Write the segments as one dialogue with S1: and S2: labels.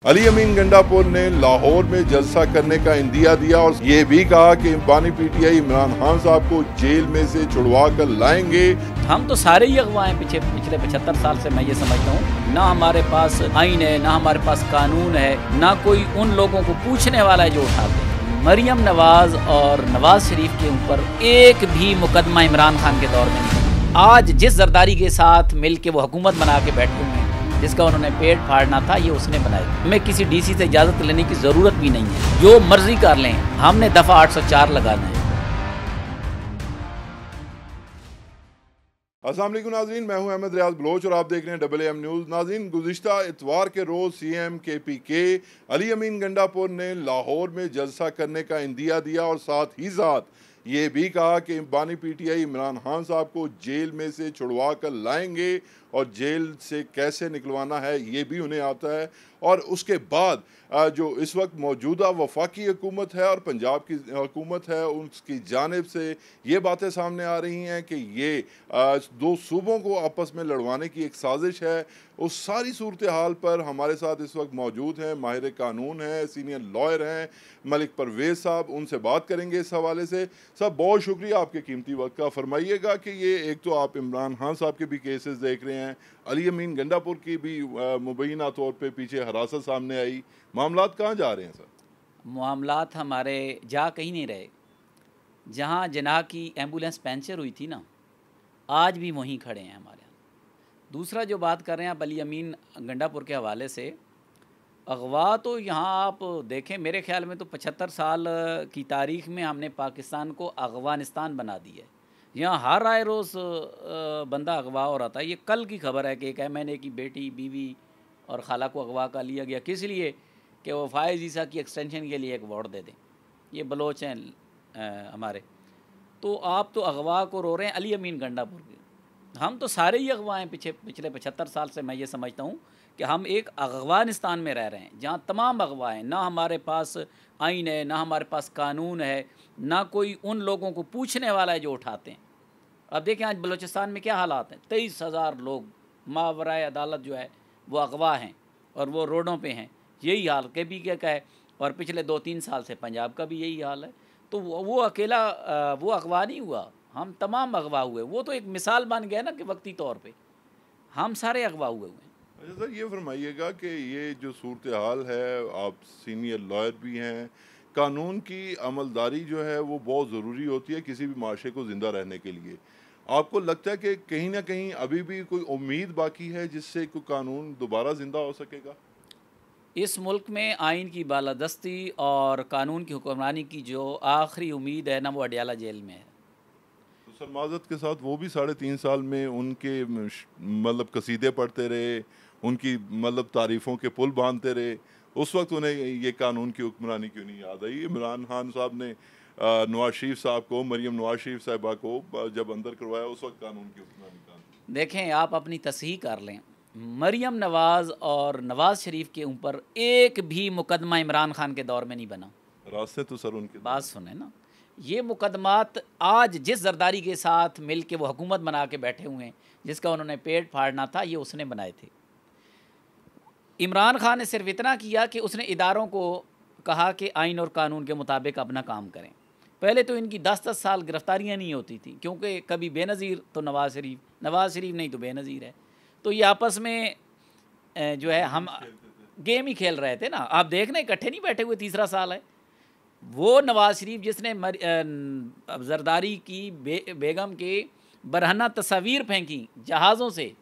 S1: अली अमीन गंडापुर ने लाहौर में जलसा करने का इंदिया दिया और ये भी कहा कि बानी पीटीआई इमरान खान साहब को जेल में से छुड़वा कर लाएंगे।
S2: हम तो सारे ही अगवा हैं पिछले 75 साल से। मैं ये समझता हूँ ना हमारे पास आइन है, ना हमारे पास कानून है, ना कोई उन लोगों को पूछने वाला है जो उठाते हैं। मरियम नवाज और नवाज शरीफ के ऊपर एक भी मुकदमा इमरान खान के दौर में नहीं। आज जिस जरदारी के साथ मिल के वो हुकूमत बना के बैठे हुए हैं, जिसका उन्होंने पेट फाड़ना था, ये उसने बनाया। हमें किसी डीसी से इजाज़त लेने की ज़रूरत भी नहीं है, जो मर्जी कर लें। हमने दफ़ा 804 लगाना है।
S1: अस्सलाम वालेकुम नाज़रीन, मैं हूं अहमद रियाज बलोच और आप देख रहे हैं AAM न्यूज़। नाज़रीन, गुज़िश्ता इतवार के रोज़ CM KPK अली अमीन गंडापुर ने लाहौर में जलसा करने का इंदिया दिया और साथ ही साथ ये भी कहा कि बानी पीटीआई इमरान खान साहब को जेल में से छुड़वा कर लाएंगे और जेल से कैसे निकलवाना है ये भी उन्हें आता है। और उसके बाद जो इस वक्त मौजूदा वफाकी हुकूमत है और पंजाब की हुकूमत है, उसकी जानिब से ये बातें सामने आ रही हैं कि ये दो सूबों को आपस में लड़वाने की एक साजिश है। उस सारी सूरत हाल पर हमारे साथ इस वक्त मौजूद हैं माहिर कानून हैं, सीनियर लॉयर हैं मलिक परवेज़ साहब। उनसे बात करेंगे इस हवाले से। सब बहुत शुक्रिया आपके कीमती वक्त का। फरमाइएगा कि ये एक तो आप इमरान खान साहब के भी केसेस देख रहे हैं, अली अमीन गंडापुर की भी मुबैना तौर पे पीछे हरासत सामने आई, मामलात कहाँ जा रहे हैं सर?
S2: मामलात हमारे जा कहीं नहीं रहे। जहाँ जनाह की एम्बुलेंस पंचर हुई थी ना, आज भी वहीं खड़े हैं हमारे यहाँ। दूसरा जो बात कर रहे हैं आप अली अमीन गंडापुर के हवाले से, अगवा तो यहाँ आप देखें, मेरे ख्याल में तो 75 साल की तारीख़ में हमने पाकिस्तान को अगवानिस्तान बना दी है। यहाँ हर आए रोज़ बंदा अगवा हो रहा था। ये कल की खबर है कि एक MNA की बेटी, बीवी और खाला को अगवा कर लिया गया, किस लिए कि वो फायज़ ईसा की एक्सटेंशन के लिए एक वोट दे दें। ये बलोच हैं हमारे। तो आप तो अगवा को रो रहे हैं अली अमीन गंडापुर के। हम तो सारे ही अगवा हैं पिछले 75 साल से। मैं ये समझता हूँ कि हम एक अगवानिस्तान में रह रहे हैं जहाँ तमाम अगवा हैं। ना हमारे पास आइन है, ना हमारे पास कानून है, ना कोई उन लोगों को पूछने वाला है जो उठाते हैं। अब देखें आज बलूचिस्तान में क्या हालात हैं। 23,000 लोग मावराए अदालत जो है वो अगवा हैं और वो रोडों पे हैं। यही हाल KPK का है और पिछले 2-3 साल से पंजाब का भी यही हाल है। तो वो अकेला वो अगवा नहीं हुआ, हम तमाम अगवा हुए। वो तो एक मिसाल बन गया ना कि वक्ती तौर पे हम सारे अगवा हुए हैं।
S1: अच्छा सर, ये फरमाइएगा कि ये जो सूरत हाल है, आप सीनियर लॉयर भी हैं, कानून की अमलदारी जो है वो बहुत ज़रूरी होती है किसी भी माशरे को ज़िंदा रहने के लिए। आपको लगता है कि कहीं ना कहीं अभी भी कोई उम्मीद बाकी है जिससे कोई कानून दोबारा ज़िंदा हो सकेगा?
S2: इस मुल्क में आइन की बालादस्ती और कानून की हुक्मरानी की जो आखिरी उम्मीद है ना, वो अडयाला जेल में है।
S1: तो सर माज़रत के साथ वो भी 3.5 साल में उनके मतलब कसीदे पढ़ते रहे, उनकी मतलब तारीफ़ों के पुल बांधते रहे, उस वक्त उन्हें ये कानून की हुक्मरानी क्यों नहीं याद आई? इमरान खान साहब ने नवाज शरीफ साहब को, मरियम नवाज शरीफ साहिबा को जब अंदर करवाया, उस वक्त कानून की हुक्मरानी कहाँ?
S2: देखें, आप अपनी तस्हीह कर लें, मरियम नवाज़ और नवाज़ शरीफ के ऊपर एक भी मुकदमा इमरान खान के दौर में नहीं बना।
S1: रास्ते तो सर उनके
S2: बात सुने ना, ये मुकदमात आज जिस जरदारी के साथ मिल के वो हुकूमत बना के बैठे हुए हैं, जिसका उन्होंने पेट फाड़ना था, ये उसने बनाए थे। इमरान खान ने सिर्फ इतना किया कि उसने इदारों को कहा कि आइन और कानून के मुताबिक अपना काम करें। पहले तो इनकी 10-10 साल गिरफ्तारियाँ नहीं होती थी, क्योंकि कभी बेनज़ीर तो नवाज शरीफ नहीं तो बेनज़ीर है। तो ये आपस में जो है हम गेम ही खेल रहे थे ना। आप देखना, इकट्ठे नहीं बैठे हुए, तीसरा साल है। वो नवाज शरीफ जिसने जरदारी की बेगम के बरहना तस्वीर फेंकी जहाज़ों से,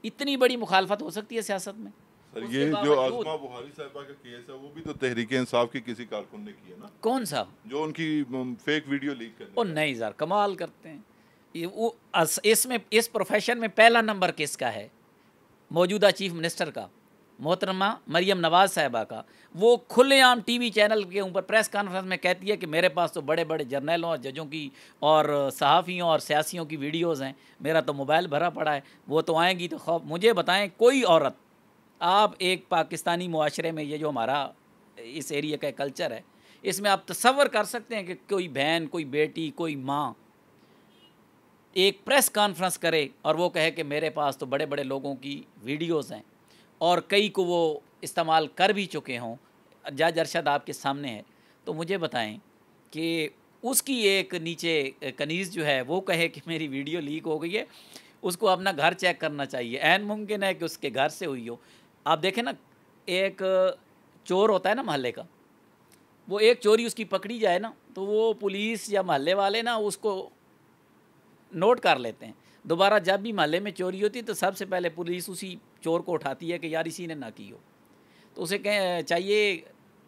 S2: इतनी बड़ी मुखालफत हो सकती है सियासत में?
S1: सर ये जो आज़मा बुहारी साहिबा का केस है वो भी तो तहरीक इंसाफ की किसी कारकुन ने किया ना?
S2: कौन सा?
S1: जो उनकी फेक वीडियो लीक करने।
S2: और नहीं सर, कमाल करते हैं ये। वो इसमें इस प्रोफेशन में पहला नंबर किसका है? मौजूदा चीफ मिनिस्टर का, मोहतरमा मरियम नवाज साहिबा का। वो खुलेआम TV चैनल के ऊपर प्रेस कॉन्फ्रेंस में कहती है कि मेरे पास तो बड़े बड़े जर्नलों और जजों की और सहाफ़ियों और सियासियों की वीडियोज़ हैं, मेरा तो मोबाइल भरा पड़ा है, वो तो आएंगी तो खौफ। मुझे बताएं कोई औरत, आप एक पाकिस्तानी मुआशरे में ये जो हमारा इस एरिया का कल्चर है, इसमें आप तसव्वुर कर सकते हैं कि कोई बहन, कोई बेटी, कोई माँ एक प्रेस कॉन्फ्रेंस करे और वो कहे कि मेरे पास तो बड़े बड़े लोगों की वीडियोज़ हैं और कई को वो इस्तेमाल कर भी चुके हों, जज अरशद आपके सामने है, तो मुझे बताएं कि उसकी एक नीचे कनीज़ जो है वो कहे कि मेरी वीडियो लीक हो गई है, उसको अपना घर चेक करना चाहिए। ऐन मुमकिन है कि उसके घर से हुई हो। आप देखें ना, एक चोर होता है ना मोहल्ले का, वो एक चोरी उसकी पकड़ी जाए ना तो वो पुलिस या मोहल्ले वाले ना उसको नोट कर लेते हैं। दोबारा जब भी मोहल्ले में चोरी होती है तो सबसे पहले पुलिस उसी चोर को उठाती है कि यार इसी ने ना की हो। तो उसे चाहिए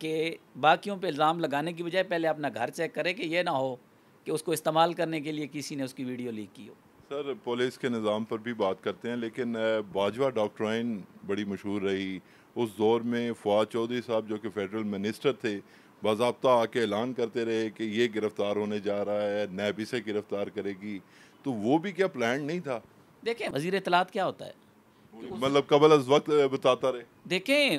S2: कि बाकियों पे इल्ज़ाम लगाने की बजाय पहले अपना घर चेक करे कि ये ना हो कि उसको इस्तेमाल करने के लिए किसी ने उसकी वीडियो लीक की हो।
S1: सर, पुलिस के निज़ाम पर भी बात करते हैं, लेकिन बाजवा डॉक्ट्राइन बड़ी मशहूर रही उस दौर में। फवाद चौधरी साहब जो कि फेडरल मिनिस्टर थे, बाज़ाब्ता आके ऐलान करते रहे कि ये गिरफ़्तार होने जा रहा है, नैब इसे गिरफ़्तार करेगी। तो वो भी क्या प्लान नहीं था?
S2: देखें वज़ीर इत्तलात क्या होता है,
S1: मतलब कबल अज़ वक्त बताता रहे।
S2: देखें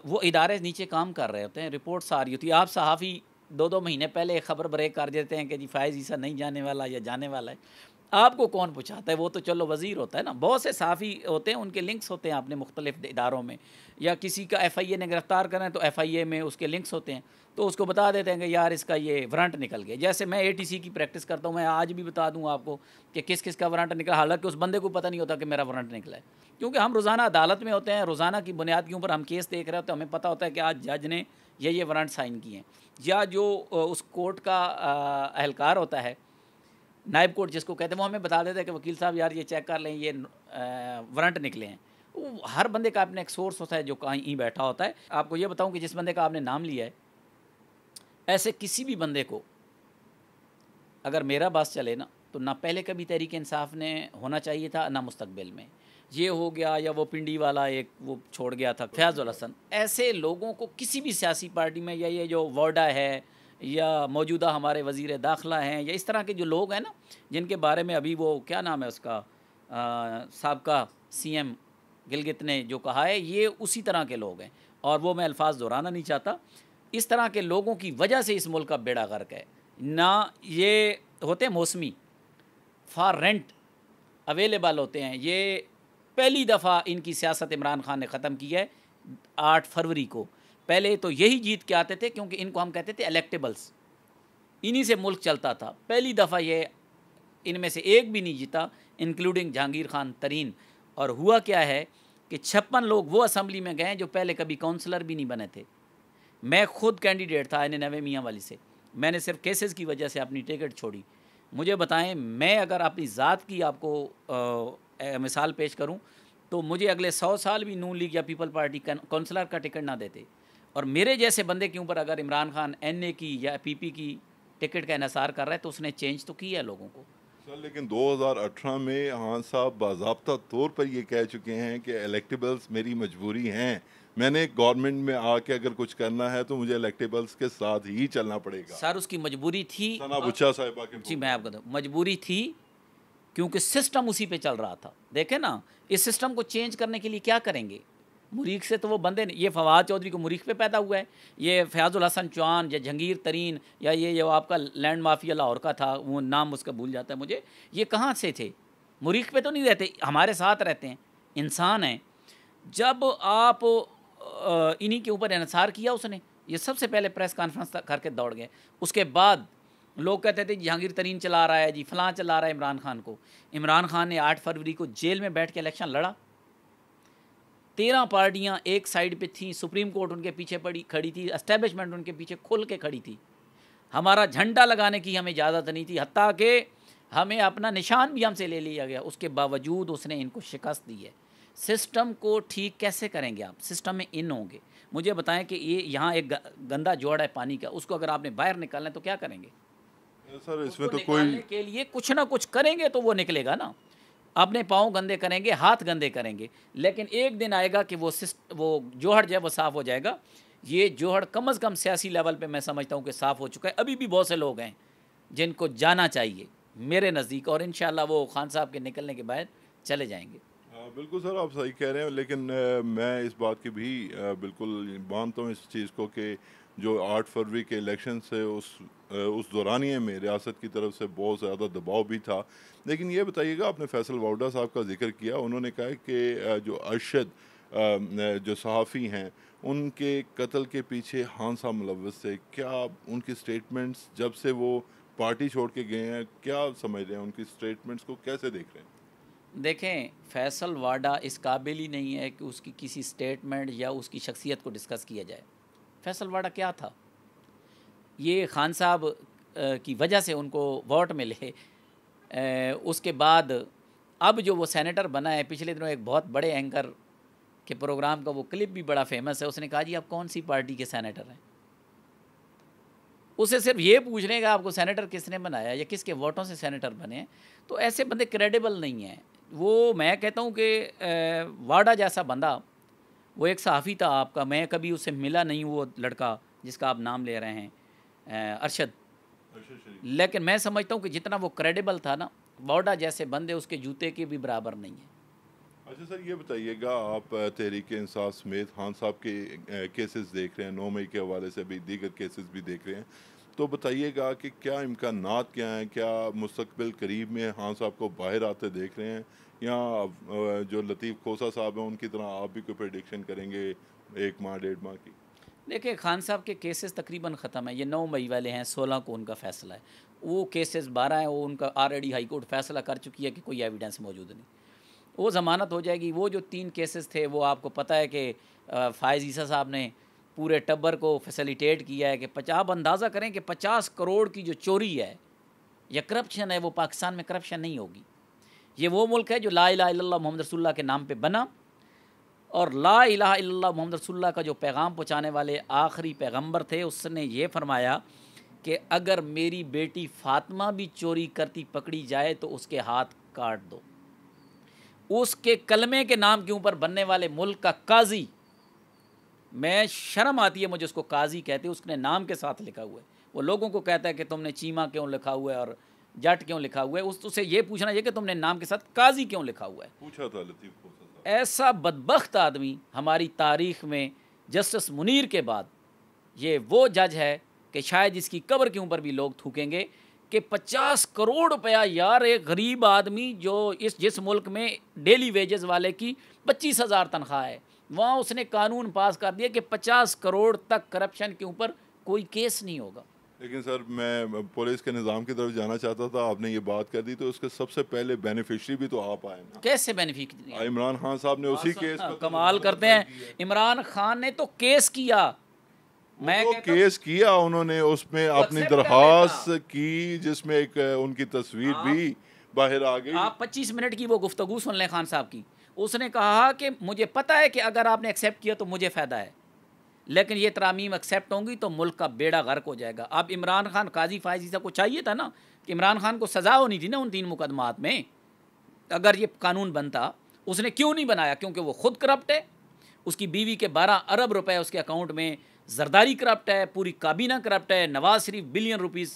S2: वो इदारे नीचे काम कर रहे होते हैं, रिपोर्ट्स आ रही होती है। आप सहाफ़ी 2-2 महीने पहले खबर ब्रेक कर देते हैं कि जी फ़ायज़ ईसा नहीं जाने वाला या जाने वाला है। आपको कौन पूछाता है, वो तो चलो वज़ीर होता है ना। बहुत से सहाफ़ी होते हैं, उनके लिंक्स होते हैं अपने मुख्तलिफ़ इदारों में, या किसी का FIA ने गिरफ़्तार करना है तो FIA में उसके लिंक्स होते हैं, तो उसको बता देते हैं कि यार इसका ये वारंट निकल गया। जैसे मैं ATC की प्रैक्टिस करता हूँ, मैं आज भी बता दूँ आपको कि किस किस का वारंट निकला, हालांकि उस बंदे को पता नहीं होता कि मेरा वारंट निकला है, क्योंकि हम रोज़ाना अदालत में होते हैं, रोज़ाना की बुनियाद के ऊपर हम केस देख रहे होते हैं। हमें पता होता है कि आज जज ने ये वारंट साइन किए हैं, या जो उस कोर्ट का अहलकार होता है, नायब कोर्ट जिसको कहते हैं, वो हमें बता देता है कि वकील साहब यार ये चेक कर लें, ये वारंट निकले हैं। वो हर बंदे का अपना एक सोर्स होता है जो कहीं बैठा होता है। आपको ये बताऊं कि जिस बंदे का आपने नाम लिया है, ऐसे किसी भी बंदे को अगर मेरा बस चले ना तो ना पहले कभी तहरीक इंसाफ ने होना चाहिए था, ना मुस्तकबिल में। ये हो गया, या वो पिंडी वाला एक वो छोड़ गया था फयाजुल हसन, ऐसे लोगों को किसी भी सियासी पार्टी में, या ये जो वार्डा है या मौजूदा हमारे वज़ीर दाखिला हैं, या इस तरह के जो लोग हैं ना, जिनके बारे में अभी वो क्या नाम है उसका साबका CM गिलगित ने जो कहा है, ये उसी तरह के लोग हैं। और वो मैं अल्फाज दोहराना नहीं चाहता। इस तरह के लोगों की वजह से इस मुल्क का बेड़ा गर्क है ना। ये होते हैं मौसमी, फॉर रेंट अवेलेबल होते हैं। ये पहली दफ़ा इनकी सियासत इमरान खान ने ख़त्म की है 8 फरवरी को। पहले तो यही जीत के आते थे, क्योंकि इनको हम कहते थे इलेक्टेबल्स, इन्हीं से मुल्क चलता था। पहली दफ़ा ये इनमें से एक भी नहीं जीता, इंक्लूडिंग जहांगीर खान तरीन। और हुआ क्या है कि 56 लोग वो असम्बली में गए जो पहले कभी काउंसलर भी नहीं बने थे। मैं खुद कैंडिडेट था 99 मियाँ वाली से, मैंने सिर्फ केसेस की वजह से अपनी टिकट छोड़ी। मुझे बताएं, मैं अगर अपनी ज़ात की आपको मिसाल पेश करूं तो मुझे अगले 100 साल भी नून लीग या पीपल पार्टी काउंसलर का टिकट ना देते, और मेरे जैसे बंदे के ऊपर अगर इमरान खान NA की या PP की टिकट का इन्हिसार कर रहा है तो उसने चेंज तो किया है लोगों को।
S1: सर, लेकिन 2018 में हाँ साहब बाज़ाब्ता तौर पर ये कह चुके हैं कि इलेक्टेबल्स मेरी मजबूरी हैं, मैंने गवर्नमेंट में आके अगर कुछ करना है तो मुझे इलेक्टेबल्स के साथ ही चलना पड़ेगा।
S2: सर उसकी मजबूरी थी।
S1: सना बुच्चा साहिबा के
S2: जी मैं आपको बताऊँ, मजबूरी थी क्योंकि सिस्टम उसी पे चल रहा था। देखें ना, इस सिस्टम को चेंज करने के लिए क्या करेंगे? मुरीख से तो वो बंदे ये फवाद चौधरी को मुरीख पे पैदा हुआ है, ये फयाजुल हसन चौहान या जहांगीर तरीन या ये जो आपका लैंड माफिया लाहौर का था, वो नाम उसका भूल जाता है मुझे, ये कहाँ से थे? मुरीख पे तो नहीं रहते, हमारे साथ रहते हैं, इंसान हैं। जब आप इन्हीं के ऊपर इन्हिसार किया उसने, ये सबसे पहले प्रेस कॉन्फ्रेंस करके दौड़ गए। उसके बाद लोग कहते थे जहांगीर तरीन चला रहा है जी, फलां चला रहा है इमरान खान को। इमरान खान ने 8 फरवरी को जेल में बैठ के इलेक्शन लड़ा। 13 पार्टियां एक साइड पे थी, सुप्रीम कोर्ट उनके पीछे खड़ी थी, एस्टेब्लिशमेंट उनके पीछे खुल के खड़ी थी। हमारा झंडा लगाने की हमें इजाज़त नहीं थी, हत्ता कि हमें अपना निशान भी हमसे ले लिया गया। उसके बावजूद उसने इनको शिकस्त दी है। सिस्टम को ठीक कैसे करेंगे आप? सिस्टम में इन होंगे। मुझे बताएं कि ये यहाँ एक गंदा जोड़ है पानी का, उसको अगर आपने बाहर निकालना है तो क्या करेंगे?
S1: सर इसमें तो
S2: निकालने के लिए कुछ ना कुछ करेंगे तो वो निकलेगा ना। अपने पाँव गंदे करेंगे, हाथ गंदे करेंगे, लेकिन एक दिन आएगा कि वो जोहड़ जो है वो साफ़ हो जाएगा। ये जोहड़ कम अज़ कम सियासी लेवल पे मैं समझता हूँ कि साफ़ हो चुका है। अभी भी बहुत से लोग हैं जिनको जाना चाहिए मेरे नज़दीक, और इंशाल्लाह वो खान साहब के निकलने के बाद चले जाएंगे।
S1: बिल्कुल सर, आप सही कह रहे हैं, लेकिन मैं इस बात की भी बिल्कुल मानता हूँ इस चीज़ को कि जो 8 फरवरी के इलेक्शन से उस दौरानिए में रियासत की तरफ से बहुत ज़्यादा दबाव भी था। लेकिन ये बताइएगा, आपने फैसल वाउडा साहब का जिक्र किया, उन्होंने कहा कि जो अरशद जो सहाफ़ी हैं उनके कत्ल के पीछे खान साहब मुलव्वस थे? क्या उनकी स्टेटमेंट्स जब से वो पार्टी छोड़ के गए हैं, क्या समझ रहे हैं उनकी स्टेटमेंट्स को, कैसे देख रहे हैं?
S2: देखें, फैसल वाडा इस काबिल ही नहीं है कि उसकी किसी स्टेटमेंट या उसकी शख्सियत को डिस्कस किया जाए। फैसल वाडा क्या था? ये खान साहब की वजह से उनको वोट मिले। उसके बाद अब जो वो सेनेटर बना है, पिछले दिनों एक बहुत बड़े एंकर के प्रोग्राम का वो क्लिप भी बड़ा फेमस है। उसने कहा जी आप कौन सी पार्टी के सेनेटर हैं? उसे सिर्फ ये पूछने का आपको सेनेटर किसने बनाया या किसके वोटों से सेनेटर बने, तो ऐसे बंदे क्रेडिबल नहीं हैं। वो मैं कहता हूँ कि वाडा जैसा बंदा, वो एक सहाफ़ी था आपका, मैं कभी उससे मिला नहीं, वो लड़का जिसका आप नाम ले रहे हैं अरशद, लेकिन मैं समझता हूँ कि जितना वो क्रेडिबल था ना, वाडा जैसे बंदे उसके जूते के भी बराबर नहीं है।
S1: अच्छा सर, ये बताइएगा, आप तहरीक इंसाफ समेत खान साहब के केसेस देख रहे हैं, 9 मई के हवाले से भी दीगर केसेस भी देख रहे हैं, तो बताइएगा कि क्या इम्कानात क्या हैं? क्या मुस्तकबिल करीब में खान साहब को बाहर आते देख रहे हैं, या जो लतीफ़ खोसा साहब हैं उनकी तरह आप भी कोई प्रेडिक्शन करेंगे 1 माह 1.5 माह की?
S2: देखिए, खान साहब के केसेस तकरीबन ख़त्म है। ये 9 मई वाले हैं, 16 को उनका फ़ैसला है। वो केसेस 12 हैं, वो उनका ऑलरेडी हाई कोर्ट फ़ैसला कर चुकी है कि कोई एविडेंस मौजूद नहीं, वो ज़मानत हो जाएगी। वो जो 3 केसेस थे, वो आपको पता है कि फ़ायज़ ईसा साहब ने पूरे टब्बर को फैसिलिटेट किया है कि आप अंदाज़ा करें कि 50 करोड़ की जो चोरी है या करप्शन है, वो पाकिस्तान में करप्शन नहीं होगी। ये वो मुल्क है जो ला इलाहा इल्लल्लाह मोहम्मद रसूलुल्लाह के नाम पे बना, और ला इलाहा इल्लल्लाह मोहम्मद रसूलुल्लाह का जो पैगाम पहुँचाने वाले आखिरी पैगंबर थे, उसने ये फरमाया कि अगर मेरी बेटी फ़ातिमा भी चोरी करती पकड़ी जाए तो उसके हाथ काट दो। उसके कलमे के नाम के ऊपर बनने वाले मुल्क का काजी, मैं शर्म आती है मुझे उसको काजी कहते, उसने नाम के साथ लिखा हुआ है। वो लोगों को कहता है कि तुमने चीमा क्यों लिखा हुआ है और जट क्यों लिखा हुआ है, उससे ये पूछना चाहिए कि तुमने नाम के साथ काजी क्यों लिखा हुआ है।
S1: पूछा था लतीफ़ खोसा साहब।
S2: ऐसा बदबख्त आदमी हमारी तारीख़ में जस्टिस मुनीर के बाद ये वो जज है कि शायद इसकी कब्र के ऊपर भी लोग थूकेंगे कि 50 करोड़ रुपया, यार एक गरीब आदमी जो जिस मुल्क में डेली वेजेस वाले की 25,000 तनख्वाह है, वहाँ उसने कानून पास कर दिया कि 50 करोड़ तक करप्शन के ऊपर कोई केस नहीं होगा।
S1: लेकिन सर, मैं पुलिस के निज़ाम की तरफ जाना चाहता था, आपने ये बात कर दी, तो उसके सबसे पहले बेनिफिशरी भी तो आप आए ना।
S2: कैसे बेनिफिट?
S1: इमरान खान साहब ने उसी केस पर
S2: कमाल करते हैं, इमरान खान ने तो केस किया।
S1: मैं तो केस किया उन्होंने, उसमें अपनी दरख्वास्त की जिसमें एक उनकी तस्वीर भी बाहर आ गई।
S2: आप 25 मिनट की वो गुफ्तगू सुन लें खान साहब की। उसने कहा कि मुझे पता है कि अगर आपने एक्सेप्ट किया तो मुझे फ़ायदा है, लेकिन ये तरामीम एक्सेप्ट होंगी तो मुल्क का बेड़ा गर्क हो जाएगा। अब इमरान खान, काजी फ़ायज़ ईसा को चाहिए था ना कि इमरान खान को सज़ा होनी थी ना उन 3 मुकदमात में, अगर ये कानून बनता। उसने क्यों नहीं बनाया? क्योंकि वो ख़ुद करप्ट है, उसकी बीवी के 12 अरब रुपए उसके अकाउंट में, जरदारी करप्ट है, पूरी काबीना करप्ट है, नवाज शरीफ बिलियन रुपीज़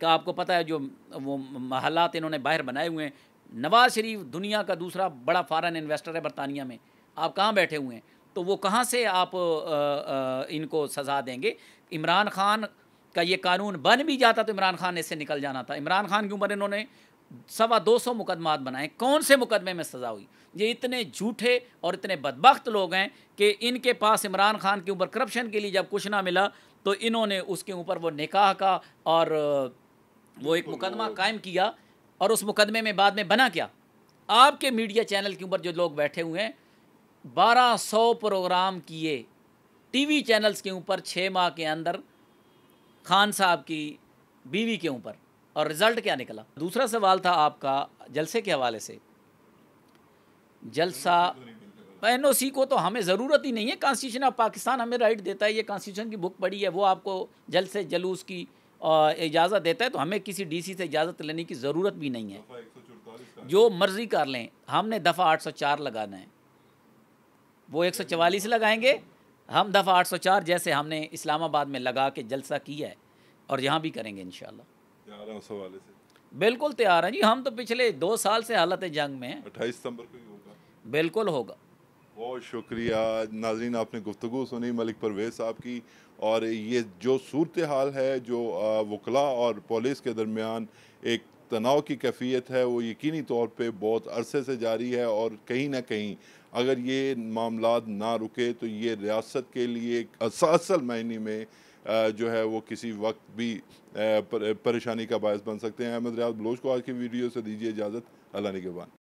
S2: का आपको पता है जो वो महलात इन्होंने बाहर बनाए हुए हैं। नवाज शरीफ दुनिया का दूसरा बड़ा फॉरेन इन्वेस्टर है बरतानिया में, आप कहाँ बैठे हुए हैं? तो वो कहाँ से आप इनको सज़ा देंगे? इमरान खान का ये कानून बन भी जाता तो इमरान खान इससे निकल जाना था। इमरान खान के ऊपर इन्होंने 225 मुकदमात बनाए, कौन से मुकदमे में सज़ा हुई? ये इतने झूठे और इतने बदबख्त लोग हैं कि इनके पास इमरान खान के ऊपर करप्शन के लिए जब कुछ ना मिला तो इन्होंने उसके ऊपर वो निकाह का और वो एक मुकदमा कायम किया, और उस मुकदमे में बाद में बना क्या? आपके मीडिया चैनल के ऊपर जो लोग बैठे हुए हैं, 1200 प्रोग्राम किए टीवी चैनल्स के ऊपर 6 माह के अंदर खान साहब की बीवी के ऊपर, और रिज़ल्ट क्या निकला? दूसरा सवाल था आपका जलसे के हवाले से। जलसा NOC को तो हमें ज़रूरत ही नहीं है, कॉन्स्टिट्यूशन ऑफ पाकिस्तान हमें राइट देता है, ये कॉन्स्टिट्यूशन की बुक पढ़ी है, वो आपको जलसे जलूस की इजाज़त देता है, तो हमें किसी DC से इजाज़त लेने की ज़रूरत भी नहीं है। जो मर्ज़ी कर लें, हमने दफ़ा 804 लगाना है, वो 144 लगाएंगे, हम दफ़ा 804 जैसे हमने इस्लामाबाद में लगा के जलसा किया है, और यहाँ भी करेंगे इंशाअल्लाह। बिल्कुल तैयार हैं जी, हम तो पिछले 2 साल से हालत जंग में हैं।
S1: 28 सितंबर को ही होगा।
S2: बिल्कुल होगा।
S1: बहुत शुक्रिया नाज़रीन, आपने गुफ्तगू सुनी मलिक परवेज़ साहब की, और ये जो सूरत हाल है, जो वकला और पुलिस के दरमियान एक तनाव की कैफियत है वो यकीनी तौर पे बहुत अरसे से जारी है, और कहीं ना कहीं अगर ये मामलात ना रुके तो ये रियासत के लिए एक असल मायने में जो है वो किसी वक्त भी परेशानी का बायस बन सकते हैं। अहमद रियाज बलोच को आज की वीडियो से दीजिए इजाज़त। अल्लाह निगहबान।